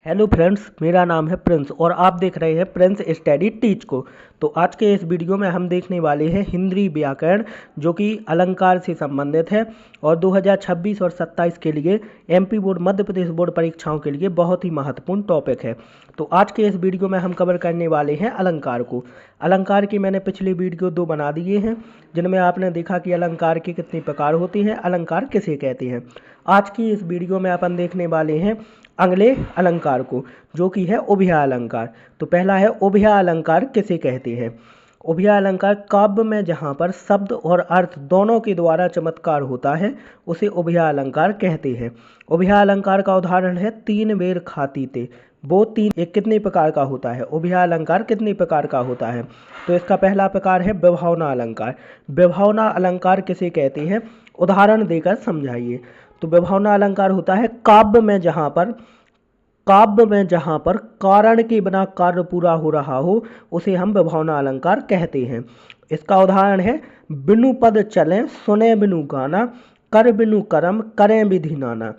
Hello friends, मेरा नाम है प्रिंस और आप देख रहे हैं प्रिंस स्टडी टीच को। तो आज के इस वीडियो में हम देखने वाले हैं हिंदी व्याकरण, जो कि अलंकार से संबंधित है और 2026 और 27 के लिए MP board, Madhya Pradesh board परीक्षाओं के लिए बहुत ही महत्वपूर्ण टॉपिक है। तो आज के इस वीडियो में हम कवर करने वाले हैं अलंकार को। अलंकार की मैंने पिछले वीडियो 2 बना दिए हैं, जिनमें आपने देखा कि अलंकार के कितने प्रकार होते हैं, अलंकार किसे कहते हैं। आज की इस वीडियो में अपन देखने वाले हैं अगले अलंकार को, जो कि है उभया अलंकार। तो पहला है उभया अलंकार किसे कहते हैं। उभया अलंकार काव्य में जहाँ पर शब्द और अर्थ दोनों के द्वारा चमत्कार होता है, उसे उभया अलंकार कहते हैं। उभया अलंकार का उदाहरण है तीन बेर खाती ते। वो तीन एक कितने प्रकार का होता है, उभया अलंकार कितने प्रकार का होता है। तो इसका पहला प्रकार है विभावना अलंकार। विभावना अलंकार किसे कहते हैं, उदाहरण देकर समझाइए। तो विभावना अलंकार होता है काव्य में जहाँ पर कारण के बिना कार्य पूरा हो रहा हो, उसे हम विभावना अलंकार कहते हैं। इसका उदाहरण है बिनु पद चले सुने बिनु गाना, कर बिनु करम करें विधि नाना,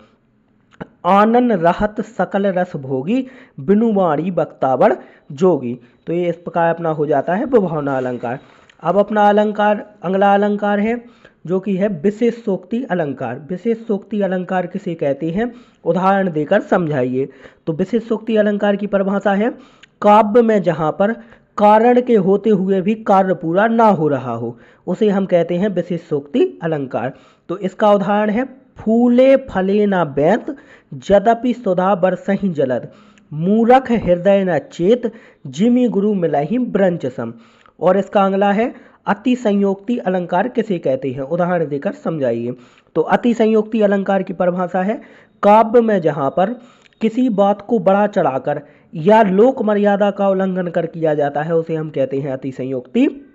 आनन रहत सकल रस भोगी, बिनु वाणी बक्तावर जोगी। तो ये इस प्रकार अपना हो जाता है विभावना अलंकार। अब अपना अलंकार अगला अलंकार है, जो कि है विशेषोक्ति अलंकार। विशेषोक्ति अलंकार किसे कहते हैं, उदाहरण देकर समझाइए। तो विशेषोक्ति अलंकार की परिभाषा है काव्य में जहाँ पर कारण के होते हुए भी कार्य पूरा ना हो रहा हो, उसे हम कहते हैं विशेषोक्ति अलंकार। तो इसका उदाहरण है फूले फले न बैत, यद्यपि सुधा बरसहि जलद, मूरख हृदय न चेत, जिमि गुरु मिलहि ब्रंच सम। और इसका अगला है अति संयोक्ति अलंकार किसे कहते हैं, उदाहरण देकर समझाइए। तो अति संयोक्ति अलंकार की परिभाषा है काव्य में जहाँ पर किसी बात को बढ़ा चढ़ाकर या लोक मर्यादा का उल्लंघन कर किया जाता है, उसे हम कहते हैं अति संयोक्ति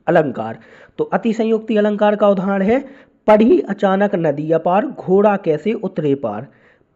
अलंकार। तो अति संयोक्ति अलंकार का उदाहरण है पढ़ी अचानक नदी अपार, घोड़ा कैसे उतरे पार।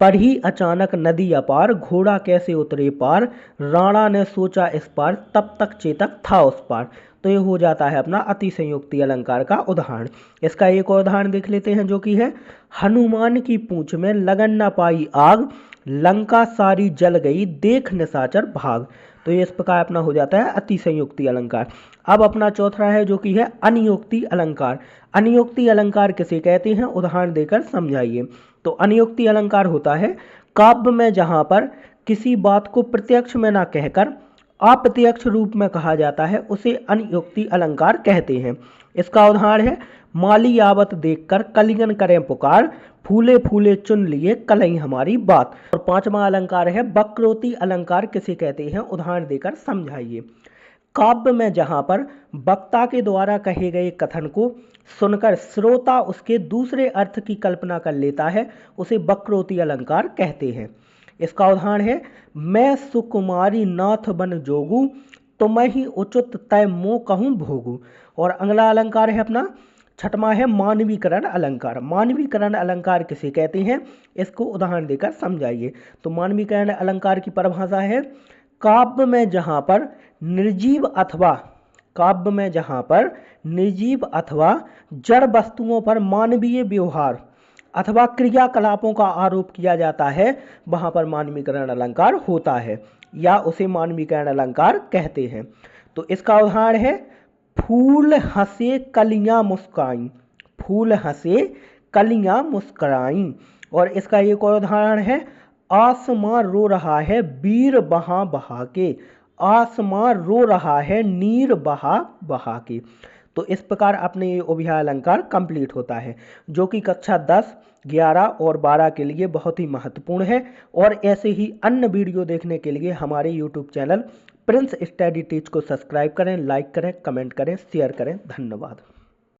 पढ़ी अचानक नदी अपार, घोड़ा कैसे उतरे पार, राणा ने सोचा इस पार, तब तक चेतक था उस पार। तो ये हो जाता है अपना अति संयुक्ति अलंकार का उदाहरण। इसका एक और उदाहरण देख लेते हैं, जो कि है हनुमान की पूंछ में लगन न पाई आग, लंका सारी जल गई देख निशाचर भाग। तो ये इस प्रकार अपना हो जाता है अति संयुक्ति अलंकार। अब अपना चौथा है, जो कि है अनियोक्ति अलंकार। अनियोक्ति अलंकार किसे कहते हैं, उदाहरण देकर समझाइए। तो अनियोक्ति अलंकार होता है काव्य में जहाँ पर किसी बात को प्रत्यक्ष में ना कहकर अप्रत्यक्ष रूप में कहा जाता है, उसे अनियोक्ति अलंकार कहते हैं। इसका उदाहरण है माली आवत देखकर कलियन करें पुकार, फूले फूले चुन लिए कलई हमारी बात। और पांचवा अलंकार है वक्रोक्ति अलंकार किसे कहते हैं, उदाहरण देकर समझाइए। काव्य में जहाँ पर वक्ता के द्वारा कहे गए कथन को सुनकर श्रोता उसके दूसरे अर्थ की कल्पना कर लेता है, उसे वक्रोक्ति अलंकार कहते हैं। इसका उदाहरण है मैं सुकुमारी नाथ बन जोगू, तुम्हें उचित तय मो कहूँ भोगू। और अगला अलंकार है अपना छठवां है मानवीकरण अलंकार। मानवीकरण अलंकार किसे कहते हैं, इसको उदाहरण देकर समझाइए। तो मानवीकरण अलंकार की परिभाषा है काव्य में जहाँ पर निर्जीव अथवा जड़ वस्तुओं पर मानवीय व्यवहार अथवा क्रियाकलापों का आरोप किया जाता है, वहाँ पर मानवीकरण अलंकार होता है या उसे मानवीकरण अलंकार कहते हैं। तो इसका उदाहरण है फूल हंसे कलियां मुस्काई, फूल हंसे कलियां मुस्कुराई। और इसका एक और उदाहरण है आसमां रो रहा है वीर बहा बहा के, आसमां रो रहा है नीर बहा बहा के। तो इस प्रकार अपने ये उभया अलंकार कंप्लीट होता है, जो कि कक्षा 10, 11 और 12 के लिए बहुत ही महत्वपूर्ण है। और ऐसे ही अन्य वीडियो देखने के लिए हमारे YouTube channel Prince study teach को सब्सक्राइब करें, लाइक करें, कमेंट करें, शेयर करें। धन्यवाद।